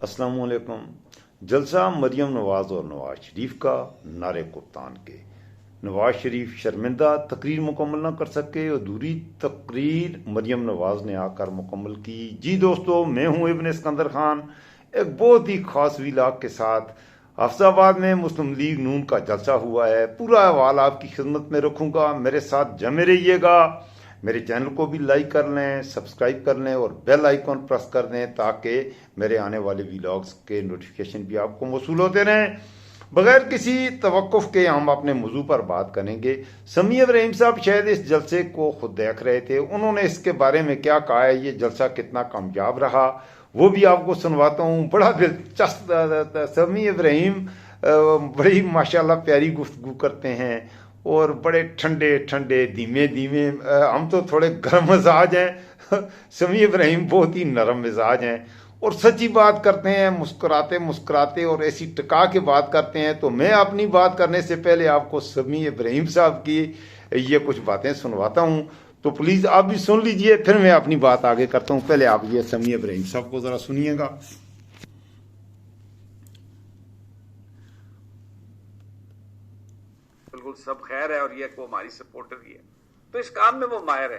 अस्सलाम वालेकुम। जलसा मरियम नवाज और नवाज शरीफ का नारे कप्तान के। नवाज शरीफ शर्मिंदा तकरीर मुकम्मल ना कर सके, अधूरी तकरीर मरियम नवाज ने आकर मुकम्मल की। जी दोस्तों, मैं हूं इब्न सिकंदर खान, एक बहुत ही खास व्लॉग के साथ। हाफिजाबाद में मुस्लिम लीग नून का जलसा हुआ है, पूरा अहवाल आपकी खिदमत में रखूंगा, मेरे साथ जमे रहिएगा। मेरे चैनल को भी लाइक कर लें, सब्सक्राइब कर लें और बेल आइकॉन प्रेस कर दें ताकि मेरे आने वाले व्लॉग्स के नोटिफिकेशन भी आपको मौसूल होते रहें। बगैर किसी तवक्कुफ के हम अपने मौजू पर बात करेंगे। समी इब्राहिम साहब शायद इस जलसे को खुद देख रहे थे, उन्होंने इसके बारे में क्या कहा है, ये जलसा कितना कामयाब रहा, वो भी आपको सुनवाता हूँ। बड़ा दिलचस्प समी इब्राहिम बड़ी माशाल्लाह प्यारी गुफ्तगू करते हैं और बड़े ठंडे ठंडे धीमे धीमे। हम तो थोड़े गर्म मिजाज हैं, समी इब्राहिम बहुत ही नरम मिजाज हैं और सच्ची बात करते हैं, मुस्कुराते मुस्कुराते और ऐसी टिका के बात करते हैं। तो मैं अपनी बात करने से पहले आपको समी इब्राहिम साहब की ये कुछ बातें सुनवाता हूँ, तो प्लीज़ आप भी सुन लीजिए, फिर मैं अपनी बात आगे करता हूँ। पहले आप ये समी इब्राहिम साहब को ज़रा सुनिएगा। बिल्कुल सब खैर है और ये वो हमारी सपोर्टर ही है, तो इस काम में वो माहिर है।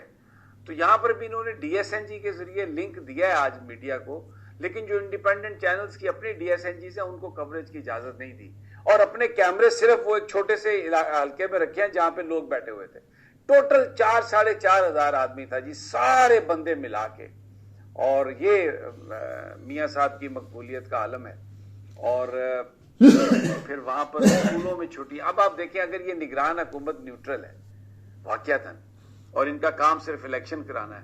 तो यहाँ पर भी इन्होंने डीएसएनजी के जरिए लिंक दिया है आज मीडिया को, लेकिन जो इंडिपेंडेंट चैनल्स की अपनी डीएसएनजी से उनको कवरेज की इजाजत नहीं दी और अपने कैमरे सिर्फ वो एक छोटे से हल्के में रखे हैं जहां पे लोग बैठे हुए थे। टोटल 4,500 आदमी था जी, सारे बंदे मिला के। और ये मियां साहब की मकबूलियत का आलम है। और फिर वहां पर स्कूलों में छुट्टी। अब आप देखें, अगर ये निगरान हुकूमत न्यूट्रल है वाकयातन और इनका काम सिर्फ इलेक्शन कराना है,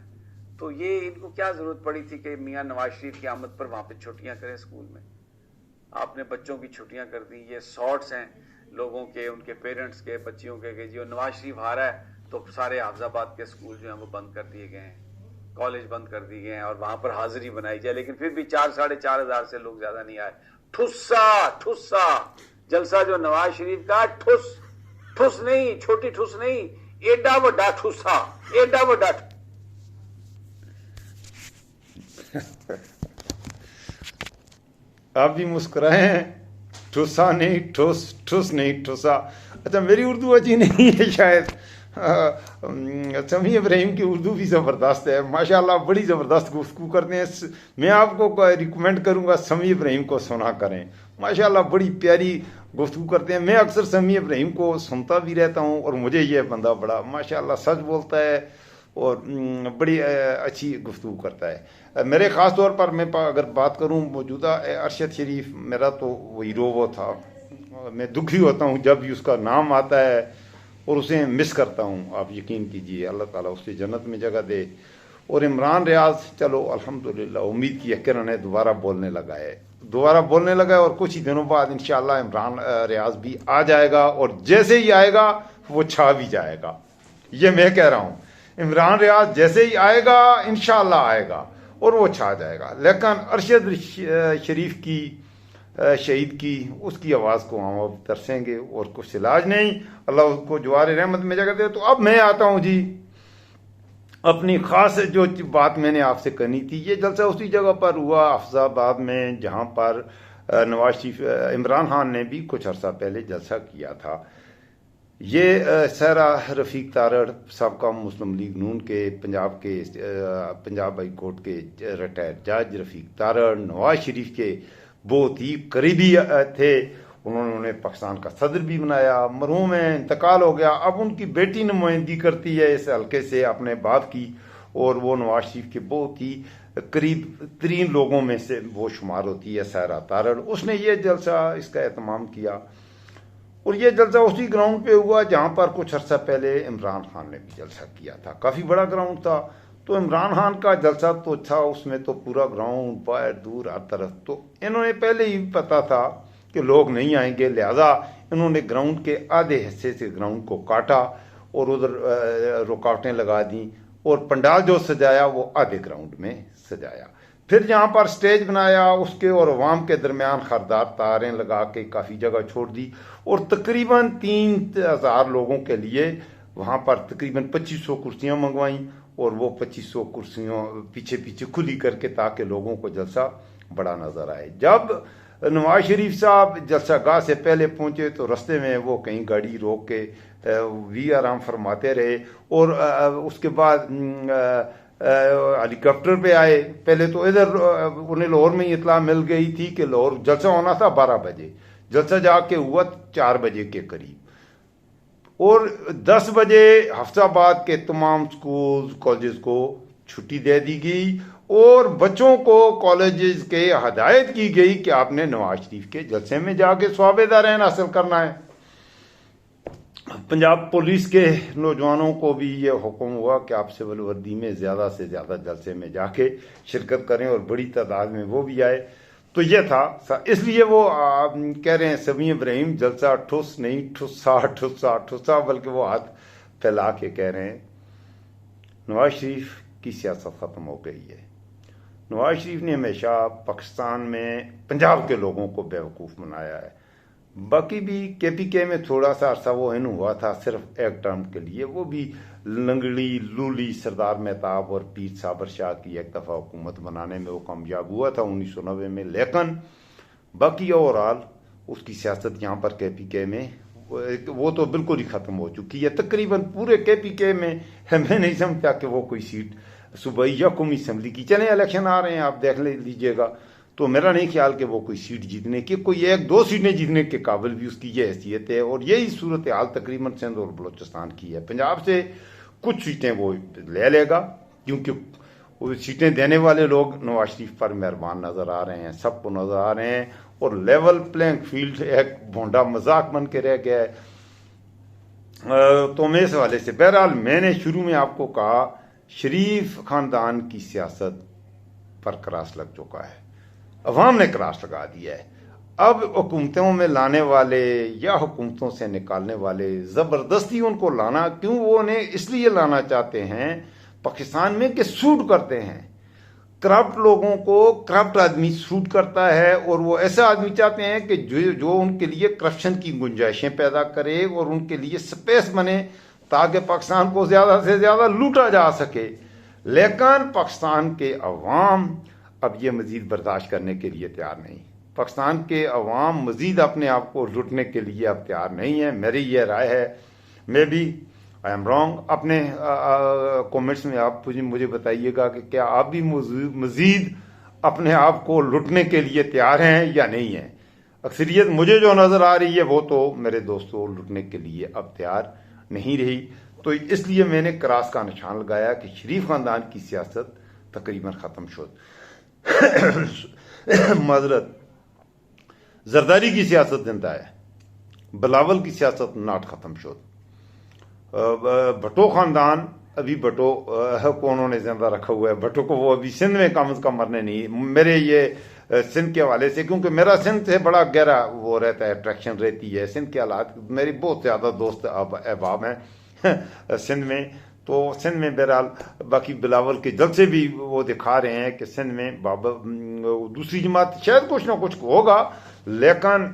तो ये इनको क्या जरूरत पड़ी थी कि मियां नवाज शरीफ की आमद पर वहां पे छुट्टियां करें स्कूल में। आपने बच्चों की छुट्टियां कर दी। ये शॉर्ट्स हैं लोगों के, उनके पेरेंट्स के, बच्चियों के जो नवाज शरीफ आ रहा है तो सारे हाफिजाबाद के स्कूल जो हैं वो बंद कर दिए गए हैं, कॉलेज बंद कर दिए गए हैं और वहां पर हाजिरी बनाई जाए, लेकिन फिर भी 4,500 से लोग ज्यादा नहीं आए। ठुस्सा ठुस्सा जलसा जो नवाज शरीफ का, ठुस ठुस नहीं, छोटी ठुस नहीं, एडा वड्डा ठुस्सा, एडा वड्डा। आप भी मुस्कुराए हैं। ठुसा नहीं, ठुस ठुस नहीं, ठुसा। अच्छा, मेरी उर्दू अच्छी नहीं है शायद। समी इब्राहिम की उर्दू भी ज़बरदस्त है माशाल्लाह, बड़ी ज़बरदस्त गुफ्तगू करते हैं। मैं आपको रिकमेंड करूंगा समी इब्राहिम को सुना करें, माशाल्लाह बड़ी प्यारी गुफ्तगू करते हैं। मैं अक्सर समी इब्राहिम को सुनता भी रहता हूं और मुझे ये बंदा बड़ा माशाल्लाह सच बोलता है और बड़ी अच्छी गुफ्तगू करता है। मेरे ख़ास तौर पर मैं अगर बात करूं मौजूदा अरशद शरीफ, मेरा तो वो हीरो वो था। मैं दुखी होता हूं जब भी उसका नाम आता है और उसे मिस करता हूं। आप यकीन कीजिए, अल्लाह ताला उसकी जन्नत में जगह दे। और इमरान रियाज, चलो अल्हम्दुलिल्लाह, उम्मीद की है कि उन्हें दोबारा बोलने लगा है और कुछ ही दिनों बाद इंशाअल्लाह इमरान रियाज भी आ जाएगा और जैसे ही आएगा वो छा भी जाएगा। ये मैं कह रहा हूँ, इमरान रियाज जैसे ही आएगा इंशाअल्लाह आएगा और वो छा जाएगा। लेकिन अरशद शरीफ की शहीद की उसकी आवाज़ को हम अब तरसेंगे और कुछ इलाज नहीं। अल्लाह उसको जवार रहमत में जगह दे। तो अब मैं आता हूँ जी अपनी ख़ास जो बात मैंने आपसे करनी थी। ये जलसा उसी जगह पर हुआ हाफिजाबाद में जहाँ पर नवाज शरीफ, इमरान खान ने भी कुछ अर्सा पहले जलसा किया था। ये सहरा रफ़ीक तारड़ सबका मुस्लिम लीग नून के पंजाब हाई कोर्ट के रिटायर्ड जज रफ़ीक तारड़ नवाज शरीफ के बहुत ही करीबी थे। उन्होंने पाकिस्तान का सदर भी बनाया। मरहूम है, इंतकाल हो गया। अब उनकी बेटी नुमाइंदगी करती है इस हल्के से अपने बाप की, और वो नवाज शरीफ के बहुत ही करीब तरीन लोगों में से वो शुमार होती है सहरा तारड़। उसने ये जलसा इसका एहतमाम किया और ये जलसा उसी ग्राउंड पे हुआ जहाँ पर कुछ अर्सा पहले इमरान खान ने भी जलसा किया था। काफ़ी बड़ा ग्राउंड था। तो इमरान खान का जलसा तो था, उसमें तो पूरा ग्राउंड बाहर दूर हर तरफ, तो इन्होंने पहले ही पता था कि लोग नहीं आएंगे, लिहाजा इन्होंने ग्राउंड के आधे हिस्से से ग्राउंड को काटा और उधर रुकावटें लगा दी और पंडाल जो सजाया वो आधे ग्राउंड में सजाया। फिर जहाँ पर स्टेज बनाया उसके और अवाम के दरमियान खरदार तारें लगा के काफ़ी जगह छोड़ दी और तकरीबन 3,000 लोगों के लिए वहाँ पर तकरीबन 2500 कुर्सियाँ मंगवाईं और वो 2500 कुर्सियों पीछे पीछे खुली करके ताकि लोगों को जलसा بڑا نظر آئے. جب نواز شریف صاحب جلسہ گاہ سے پہلے پہنچے تو رستے میں وہ کہیں گاڑی روک کے بھی آرام فرماتے رہے, اور اس کے بعد ہیلی کاپٹر پہ آئے. پہلے تو ادھر انہیں لاہور میں ہی اطلاع مل گئی تھی کہ لاہور جلسہ ہونا تھا 12 بجے, جلسہ جا کے ہوا 4 بجے کے قریب, اور 10 بجے حفظ آباد کے تمام سکولز کالجز کو چھٹی دے دی گئی, اور بچوں کو کالجز کے ہدایت کی گئی کہ آپ نے نواز شریف کے جلسے میں جا کے ثواب دارین حاصل کرنا ہے. پنجاب پولیس کے نوجوانوں کو بھی یہ حکم ہوا کہ آپ سول وردی میں زیادہ سے زیادہ جلسے میں جا کے شرکت کریں, اور بڑی تعداد میں وہ بھی آئے. تو یہ تھا, اس لیے وہ کہہ رہے ہیں سمیع ابراہیم جلسہ ٹھس نہیں ٹھسا ٹھسا ٹھسا, بلکہ وہ ہاتھ پھیلا کے کہہ رہے ہیں نواز شریف کی سیاست ختم ہو گئی ہے. نواز شریف نے ہمیشہ پاکستان میں پنجاب کے لوگوں کو بیوقوف بنایا ہے. باقی بھی کے پی کے میں تھوڑا سا عرصہ وہ ان ہوا تھا صرف ایک ٹرم کے لیے, وہ بھی لنگڑی لولی سردار مہتاب اور پیر صابر شاہ کی ایک دفعہ حکومت بنانے میں وہ کامیاب ہوا تھا 1990 میں. لیکن باقی اوورال اس کی سیاست یہاں پر کے پی کے میں وہ تو بالکل ہی ختم ہو چکی ہے. تقریباً پورے کے پی کے میں میں نہیں سمجھتا کہ وہ کوئی سیٹ صوبائی یا قومی اسمبلی کی, چلیں الیکشن آ رہے ہیں آپ دیکھ لیجیے گا, تو میرا نہیں خیال کہ وہ کوئی سیٹ جیتنے کی, کوئی 1-2 سیٹیں جیتنے کے قابل بھی اس کی یہ حیثیت ہے. اور یہی صورتحال تقریباً سندھ اور بلوچستان کی ہے. پنجاب سے کچھ سیٹیں وہ لے گا, کیونکہ وہ سیٹیں دینے والے لوگ نواز شریف پر مہربان نظر آ رہے ہیں, سب کو نظر آ رہے ہیں, اور لیول پلینگ فیلڈ ایک بھونڈا مذاق بن کے رہ گیا ہے. تو میں اس حوالے سے بہرحال میں نے شروع میں آپ کو کہا شریف خاندان کی سیاست پر کراس لگ چکا ہے, عوام نے کراس لگا دیا ہے. اب حکومتوں میں لانے والے یا حکومتوں سے نکالنے والے زبردستی ان کو لانا, کیوں وہ انہیں اس لیے لانا چاہتے ہیں پاکستان میں کہ سوٹ کرتے ہیں. کرپٹ لوگوں کو کرپٹ آدمی سوٹ کرتا ہے, اور وہ ایسا آدمی چاہتے ہیں کہ جو ان کے لیے کرپشن کی گنجائشیں پیدا کرے اور ان کے لیے سپیس بنے تاکہ پاکستان کو زیادہ سے زیادہ لوٹا جا سکے. لیکن پاکستان کے عوام اب یہ مزید برداشت کرنے کے لیے تیار نہیں. پاکستان کے عوام مزید اپنے آپ کو لوٹنے کے لیے اب تیار نہیں ہے. میری یہ رائے ہے, میں بھی آئی ایم رانگ. اپنے کومنٹس میں آپ مجھے بتائیے گا کہ کیا آپ بھی مزید اپنے آپ کو لوٹنے کے لیے تیار ہیں یا نہیں ہیں. اکثریت مجھے جو نظر آ رہی ہے وہ تو میرے دوستوں لوٹنے کے لیے اب تیار نہیں رہی. تو اس لیے میں نے کراس کا نشان لگایا کہ شریف خاندان کی سیاست تقریباً ختم شد. معذرت, زرداری کی سیاست زندہ ہے, بلاول کی سیاست ناٹ ختم شد. بھٹو خاندان ابھی بھٹو کو انہوں نے زندہ رکھا ہوا ہے. بھٹو کو وہ ابھی سندھ میں کم از کم مرنے نہیں. میرے یہ سندھ کے حوالے سے, کیونکہ میرا سندھ سے بڑا گہرا وہ رہتا ہے, اٹریکشن رہتی ہے سندھ کے حالات. میری بہت زیادہ دوست احباب ہیں سندھ میں, تو سندھ میں بہرحال باقی بلاول کے جلسے بھی وہ دکھا رہے ہیں کہ سندھ میں دوسری جماعت شاید کچھ نہ کچھ ہوگا, لیکن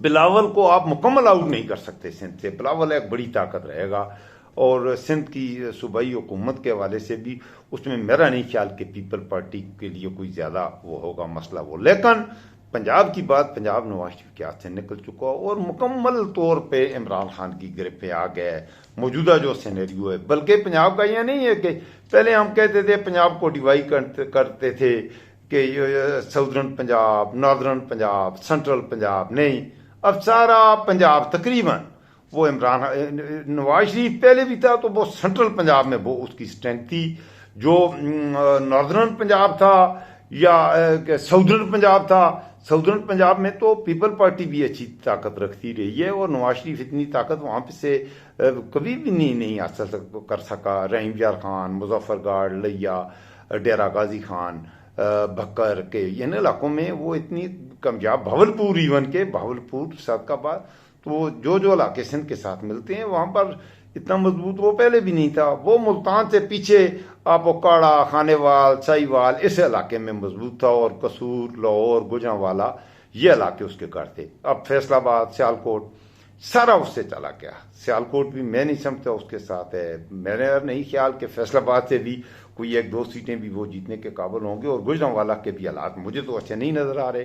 بلاول کو آپ مکمل آؤٹ نہیں کر سکتے سندھ سے. بلاول ایک بڑی طاقت رہے گا, اور سندھ کی صوبائی حکومت کے حوالے سے بھی اس میں میرا نہیں خیال کہ پیپل پارٹی کے لیے کوئی زیادہ وہ ہوگا مسئلہ وہ. لیکن پنجاب کی بات, پنجاب نواز شریف کے ہاتھ سے نکل چکا اور مکمل طور پہ عمران خان کی گرفت پہ آ گیا ہے موجودہ جو سینیریو ہے. بلکہ پنجاب کا یہ نہیں ہے کہ پہلے ہم کہتے تھے پنجاب کو ڈیوائڈ کرتے تھے کہ southern Punjab, northern Punjab, central Punjab. نہیں, اب سارا پنجاب تقریباً وہ نواز شریف پہلے بھی تھا تو وہ سینٹرل پنجاب میں وہ اس کی اسٹرینتھ تھی. جو ناردرن پنجاب تھا یا ساؤدرن پنجاب تھا, ساؤدرن پنجاب میں تو پیپل پارٹی بھی اچھی طاقت رکھتی رہی ہے, اور نواز شریف اتنی طاقت وہاں پہ سے کبھی بھی نہیں حاصل کر سکا. رحیم یار خان, مظفر گڑھ, لیا, ڈیرہ غازی خان, بھکر کے ان علاقوں میں وہ اتنی کامیاب, بھاولپور ایون کے بھاولپور صادقآباد, تو جو علاقے سندھ کے ساتھ ملتے ہیں وہاں پر اتنا مضبوط وہ پہلے بھی نہیں تھا. وہ ملتان سے پیچھے آپ اوکاڑا, خانے وال, سائی وال اس علاقے میں مضبوط تھا, اور قصور, لاہور, گوجرانوالا یہ علاقے اس کے گھر تھے. اب فیصل آباد, سیالکوٹ سارا اس سے چلا گیا. سیالکوٹ بھی میں نہیں سمجھتا اس کے ساتھ ہے. میرا نہیں خیال کہ فیصل آباد سے بھی कोई 1-2 सीटें भी वो जीतने के काबिल होंगे, और गुजरांवाला के भी हालात मुझे तो अच्छे नहीं नज़र आ रहे।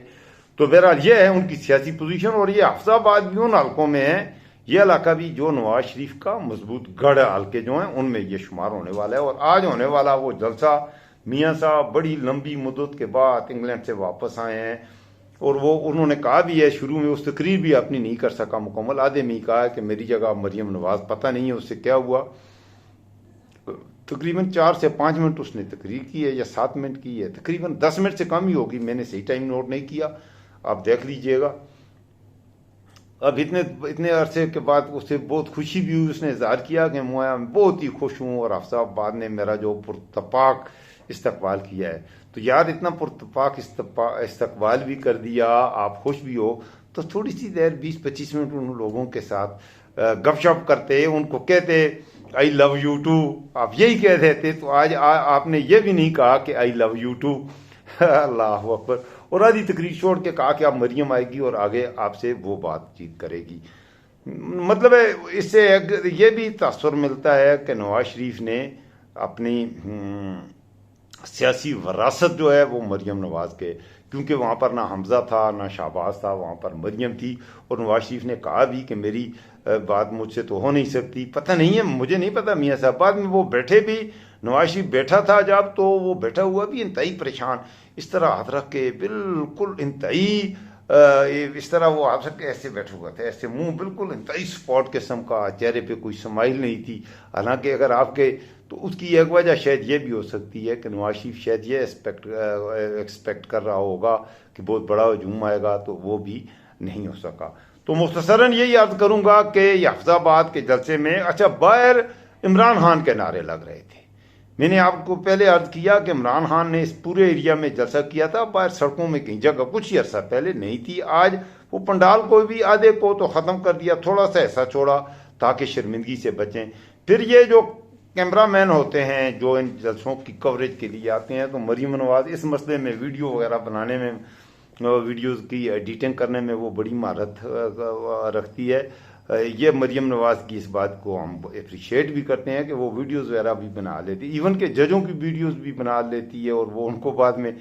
तो बहरहाल ये है उनकी सियासी पोजीशन, और ये हफ्साबाद भी उन हल्कों में है, ये इलाका भी जो नवाज शरीफ का मजबूत गढ़ हल्के जो हैं उनमें ये शुमार होने वाला है। और आज होने वाला वो जलसा, मियाँ साहब बड़ी लंबी मुद्दत के बाद इंग्लैंड से वापस आए हैं, और वो उन्होंने कहा भी है, शुरू में उस तकरीर भी अपनी नहीं कर सका मुकम्मल, आधे में ही कहा है कि मेरी जगह मरियम नवाज, पता नहीं है उससे क्या हुआ। तकरीबन 4 से 5 मिनट उसने तकरीर की है, या 7 मिनट की है, तकरीबन 10 मिनट से कम ही होगी, मैंने सही टाइम नोट नहीं किया, आप देख लीजिएगा। अब इतने अरसे के बाद उसे बहुत खुशी भी हुई, उसने इजहार किया कि मैं बहुत ही खुश हूँ, और हफ्साबाद ने मेरा जो पुरतपाक इस्तकबाल किया है। तो यार इतना पुरतपाक इस्तकबाल भी कर दिया, आप खुश भी हो, तो थोड़ी सी देर 20-25 मिनट उन लोगों के साथ गपशप करते, उनको कहते आई लव यू टू, आप यही कह देते, तो आज आपने ये भी नहीं कहा कि आई लव यू टू। अल्लाह अकबर। और आधी तकरीर छोड़ के कहा कि आप मरियम आएगी और आगे आपसे वो बातचीत करेगी। मतलब है इससे ये भी तासुर मिलता है कि नवाज शरीफ ने अपनी सियासी वरासत जो है वो मरियम नवाज के, क्योंकि वहाँ पर ना हमजा था ना शहबाज था, वहाँ पर मरियम थी, और नवाज शरीफ ने कहा भी कि मेरी बात मुझसे तो हो नहीं सकती। पता नहीं है, मुझे नहीं पता मियाँ साहब, बाद में वो बैठे भी, नवाज शरीफ बैठा था जब, तो वो बैठा हुआ भी इंतहाई परेशान, इस तरह हाथ रख के बिल्कुल इंतहाई, इस तरह वो हाथ रख के ऐसे बैठा हुआ था, ऐसे मुंह बिल्कुल इंतहाई स्पॉट किस्म का, चेहरे पे कोई स्माइल नहीं थी। हालांकि अगर आपके, तो उसकी एक वजह शायद ये भी हो सकती है कि नवाज शरीफ शायद ये एक्सपेक्ट कर रहा होगा कि बहुत बड़ा हजूम आएगा, तो वो भी नहीं हो सका। तो मुख्तसरन यही अर्ज करूंगा कि हफ्साबाद के जलसे में, अच्छा बाहर इमरान खान के नारे लग रहे थे, मैंने आपको पहले अर्ज किया कि इमरान खान ने इस पूरे एरिया में जलसा किया था, बाहर सड़कों में कहीं जगह कुछ ही अरसा पहले नहीं थी। आज वो पंडाल को भी आधे को तो ख़त्म कर दिया, थोड़ा सा ऐसा छोड़ा ताकि शर्मिंदगी से बचें। फिर ये जो कैमरा मैन होते हैं जो इन जलसों की कवरेज के लिए आते हैं, तो मरियम नवाज इस मसले में वीडियो वगैरह बनाने में, वीडियोज़ की एडिटिंग करने में वो बड़ी महारत रखती है। ये मरियम नवाज की इस बात को हम अप्रिशिएट भी करते हैं कि वो वीडियोस वगैरह भी बना लेती है, इवन के जजों की वीडियोस भी बना लेती है, और वो उनको बाद में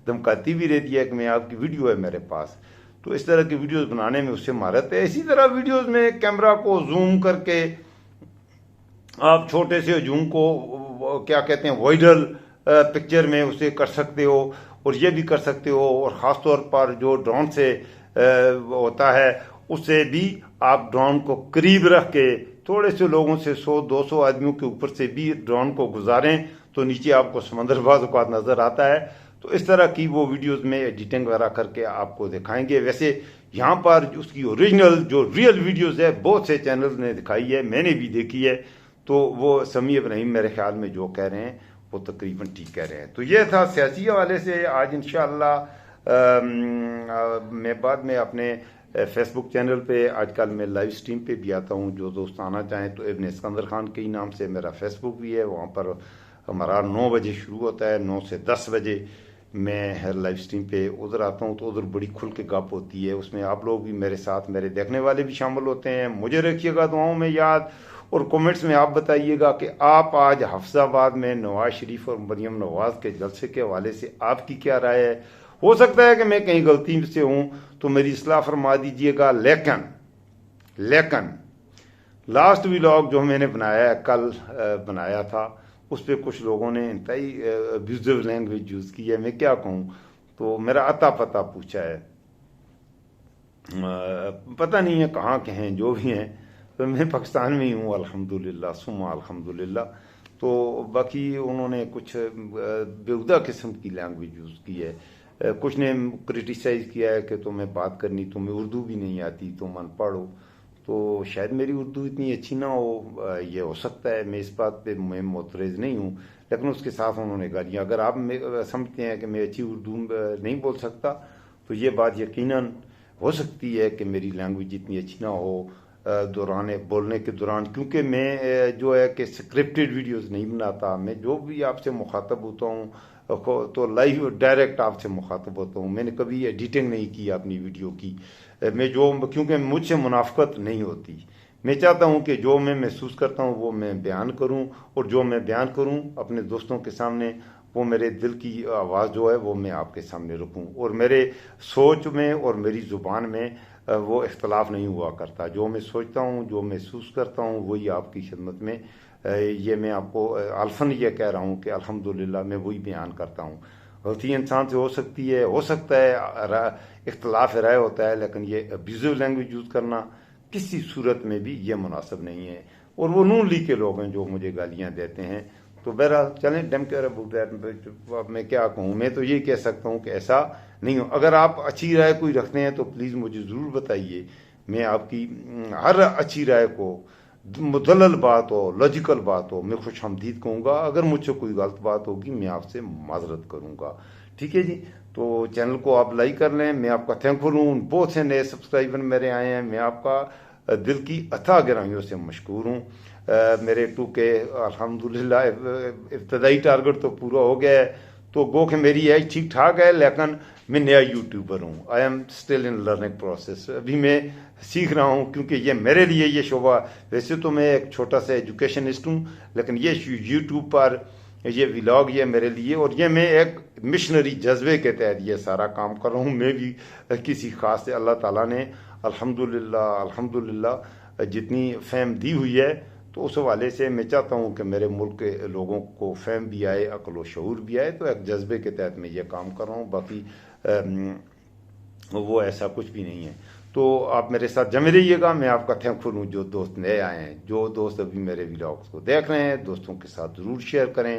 धमकाती भी रहती है कि मैं आपकी वीडियो है मेरे पास। तो इस तरह की वीडियोस बनाने में उससे महारत है। इसी तरह वीडियोस में कैमरा को जूम करके आप छोटे से जूम को क्या कहते हैं वाइडल पिक्चर में उसे कर सकते हो, और ये भी कर सकते हो, और ख़ास तौर पर जो ड्रोन से होता है उससे भी आप ड्रोन को करीब रख के थोड़े से लोगों से 100-200 आदमियों के ऊपर से भी ड्रोन को गुजारें तो नीचे आपको समंदर बाज़ औक़ात नज़र आता है। तो इस तरह की वो वीडियोस में एडिटिंग वगैरह करके आपको दिखाएंगे। वैसे यहाँ पर उसकी ओरिजिनल जो रियल वीडियोस है बहुत से चैनल्स ने दिखाई है, मैंने भी देखी है, तो वो समी इब्राहिम मेरे ख्याल में जो कह रहे हैं वो तकरीबन ठीक कह रहे हैं। तो ये था सियासी हवाले से। आज इंशाअल्लाह मैं बाद में अपने फेसबुक चैनल पे आजकल मैं लाइव स्ट्रीम पे भी आता हूँ, जो दोस्त आना चाहें तो इब्न सिकंदर खान के ही नाम से मेरा फेसबुक भी है, वहाँ पर हमारा 9 बजे शुरू होता है, 9 से 10 बजे मैं हर लाइव स्ट्रीम पे उधर आता हूँ, तो उधर बड़ी खुल के गप होती है, उसमें आप लोग भी मेरे साथ, मेरे देखने वाले भी शामिल होते हैं। मुझे रखिएगा दुआओं में याद, और कमेंट्स में आप बताइएगा कि आप आज हफ्साबाद में नवाज शरीफ और मरियम नवाज के जलसे के हवाले से आपकी क्या राय है। हो सकता है कि मैं कहीं गलती से हूं तो मेरी इस्लाह फरमा दीजिएगा। लेकिन लास्ट व्लॉग जो मैंने बनाया है, कल बनाया था, उस पर कुछ लोगों ने इंतहाई अब्यूजिव लैंग्वेज यूज़ की है। मैं क्या कहूँ, तो मेरा अता पता पूछा है, पता नहीं है कहाँ के हैं, जो भी हैं, तो मैं पाकिस्तान में ही हूँ अल्हम्दुलिल्लाह सुम्मा अल्हम्दुलिल्लाह। तो बाकी उन्होंने कुछ बेहुदा किस्म की लैंग्वेज यूज़ की है। कुछ ने क्रिटिसाइज़ किया है कि तुम्हें बात करनी, तुम्हें उर्दू भी नहीं आती, तुम अनपढ़ हो। तो शायद मेरी उर्दू इतनी अच्छी ना हो, ये हो सकता है, मैं इस बात पे मैं मोतरज़ नहीं हूँ, लेकिन उसके साथ उन्होंने गालियाँ। अगर आप समझते हैं कि मैं अच्छी उर्दू नहीं बोल सकता, तो ये बात यकीनन हो सकती है कि मेरी लैंग्वेज इतनी अच्छी ना हो दौरान बोलने के दौरान, क्योंकि मैं जो है कि स्क्रिप्टेड वीडियोस नहीं बनाता। मैं जो भी आपसे मुखातब होता हूँ तो लाइव डायरेक्ट आपसे मुखातब होता हूँ, मैंने कभी एडिटिंग नहीं की अपनी वीडियो की। मैं जो, क्योंकि मुझसे मुनाफकत नहीं होती, میں چاہتا ہوں کہ جو میں محسوس کرتا ہوں وہ میں بیان کروں، اور جو میں بیان کروں اپنے دوستوں کے سامنے وہ میرے دل کی آواز جو ہے وہ میں آپ کے سامنے رکھوں، اور میرے سوچ میں اور میری زبان میں وہ اختلاف نہیں ہوا کرتا۔ جو میں سوچتا ہوں، جو محسوس کرتا ہوں، وہی آپ کی خدمت میں یہ میں آپ کو الفاً یہ کہہ رہا ہوں کہ الحمدللہ میں وہی بیان کرتا ہوں۔ غلطی انسان سے ہو سکتی ہے، ہو سکتا ہے اختلاف رائے ہوتا ہے، لیکن یہ ابیوزو لینگویج یوز کرنا کسی صورت میں بھی یہ مناسب نہیں ہے۔ اور وہ نون لیگ کے لوگ ہیں جو مجھے گالیاں دیتے ہیں، تو بہرحال چلیں ڈیم کیئر اباؤٹ دیٹ، میں کیا کہوں، میں تو یہ کہہ سکتا ہوں کہ ایسا نہیں ہو۔ اگر آپ اچھی رائے کوئی رکھتے ہیں تو پلیز مجھے ضرور بتائیے، میں آپ کی ہر اچھی رائے کو، مدلل بات ہو، لاجیکل بات ہو، میں خوش آمدید کہوں گا۔ اگر مجھ سے کوئی غلط بات ہوگی میں آپ سے معذرت کروں گا، ٹھیک ہے جی؟ تو چینل کو آپ لائک کر لیں، میں آپ کا تھینکفل ہوں۔ بہت سے نئے سبسکرائبر میرے آئے ہیں، میں آپ کا دل کی اتھاہ گہرائیوں سے مشکور ہوں۔ میرے 2K الحمدللہ ابتدائی ٹارگٹ تو پورا ہو گیا ہے، تو گو کہ میری ایج ٹھیک ٹھاک ہے، لیکن میں نیا یوٹیوبر ہوں۔ I am still in learning process, ابھی میں سیکھ رہا ہوں، کیونکہ یہ میرے لیے یہ شعبہ، ویسے تو میں ایک چھوٹا سا ایجوکیشنسٹ ہوں، لیکن یہ یوٹیوب پر یہ ولاگ یہ میرے لیے، اور یہ میں ایک مشنری جذبے کے تحت یہ سارا کام کر رہا ہوں۔ میں بھی کسی خاص سے اللہ تعالیٰ نے الحمدللہ جتنی فہم دی ہوئی ہے، تو اس حوالے سے میں چاہتا ہوں کہ میرے ملک کے لوگوں کو فہم بھی آئے، عقل و شعور بھی آئے، تو ایک جذبے کے تحت میں یہ کام کر رہا ہوں، باقی وہ ایسا کچھ بھی نہیں ہے۔ تو آپ میرے ساتھ جمے رہیے گا، میں آپ کا تھینکفل ہوں۔ جو دوست نئے آئے ہیں، جو دوست ابھی میرے ولاگس کو دیکھ رہے ہیں، دوستوں کے ساتھ ضرور شیئر کریں،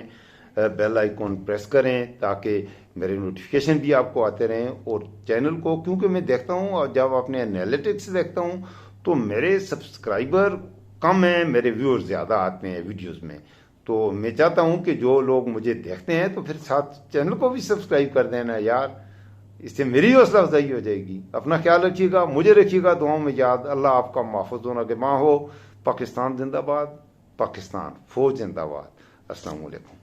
بیل آئیکن پریس کریں تاکہ میرے نوٹیفیکیشن بھی آپ کو آتے رہیں۔ اور چینل کو، کیونکہ میں دیکھتا ہوں اور جب اپنے انالیٹکس دیکھتا ہوں تو میرے سبسکرائبر کم ہیں، میرے ویورز زیادہ آتے ہیں ویڈیوز میں، تو میں چاہتا ہوں کہ جو لوگ مجھے دیکھتے ہیں تو پھر ساتھ چینل کو بھی سبسکرائب کر دینا یار، اس سے میری حوصلہ افزائی ہو جائے گی۔ اپنا خیال رکھیے گا، مجھے رکھیے گا دعاؤں میں یاد۔ اللہ آپ کا محفوظ ہونا کہ ماں ہو۔ پاکستان زندہ باد، پاکستان فوج زندہ باد۔ السلام علیکم۔